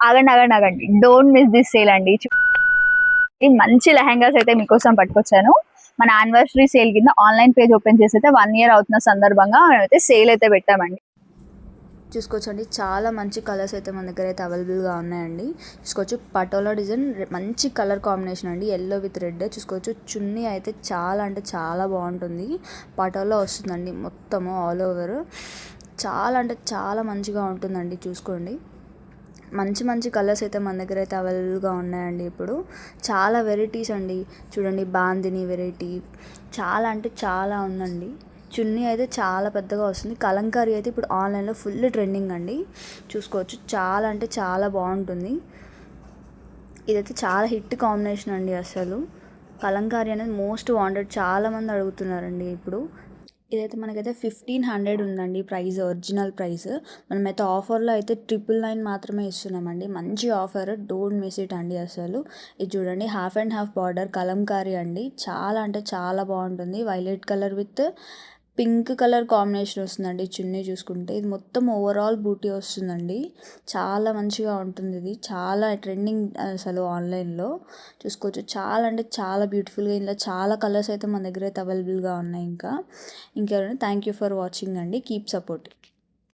ఆగండి, ఆగండి, ఆగండి. డోంట్ మిస్ దిస్ సేల్ అండి. ఈ మంచి లెహంగాస్ అయితే మీకోసం పట్టుకొచ్చాను. మన యానివర్సరీ సేల్ కింద ఆన్లైన్ పేజ్ ఓపెన్ చేసి అయితే 1 ఇయర్ అవుతున్న సందర్భంగా అయితే సేల్ అయితే పెట్టామండి. చూసుకోవచ్చండి, చాలా మంచి కలర్స్ అయితే మన దగ్గర అయితే అవైలబుల్గా ఉన్నాయండి. చూసుకోవచ్చు పటోలా డిజైన్, మంచి కలర్ కాంబినేషన్ అండి, ఎల్లో విత్ రెడ్. చూసుకోవచ్చు చున్నీ అయితే చాలా అంటే చాలా బాగుంటుంది. పటోలా వస్తుందండి మొత్తము ఆల్ ఓవర్. చాలా అంటే చాలా మంచిగా ఉంటుందండి. చూసుకోండి, మంచి మంచి కలర్స్ అయితే మన దగ్గర అయితే అవైలబుల్గా ఉన్నాయండి. ఇప్పుడు చాలా వెరైటీస్ అండి. చూడండి, బాందిని వెరైటీ చాలా అంటే చాలా ఉందండి. చున్నీ అయితే చాలా పెద్దగా వస్తుంది. కలంకారీ అయితే ఇప్పుడు ఆన్లైన్లో ఫుల్ ట్రెండింగ్ అండి. చూసుకోవచ్చు, చాలా అంటే చాలా బాగుంటుంది. ఇదైతే చాలా హిట్ కాంబినేషన్ అండి. అసలు కలంకారీ అనేది మోస్ట్ వాంటెడ్, చాలామంది అడుగుతున్నారండి ఇప్పుడు. ఇదైతే మనకైతే 1500 ఉందండి ప్రైస్, ఒరిజినల్ ప్రైస్. మనమైతే ఆఫర్లో అయితే 999 మాత్రమే ఇస్తున్నామండి. మంచి ఆఫర్, డోంట్ మిస్ ఇట్ అండి అసలు. ఇది చూడండి, half and half border Kalamkari అండి, చాలా అంటే చాలా బాగుంటుంది. Violet colour with pink colour combination వస్తుందండి. చున్నీ చూసుకుంటే ఇది మొత్తం ఓవరాల్ బూటీ వస్తుందండి. చాలా మంచిగా ఉంటుంది. ఇది చాలా ట్రెండింగ్ అసలు ఆన్లైన్లో. చూసుకోవచ్చు, చాలా అంటే చాలా బ్యూటిఫుల్గా, ఇందులో చాలా కలర్స్ అయితే మన దగ్గర అయితే అవైలబుల్గా ఉన్నాయి. ఇంకా థ్యాంక్ యూ ఫర్ వాచింగ్ అండి. Keep supporting.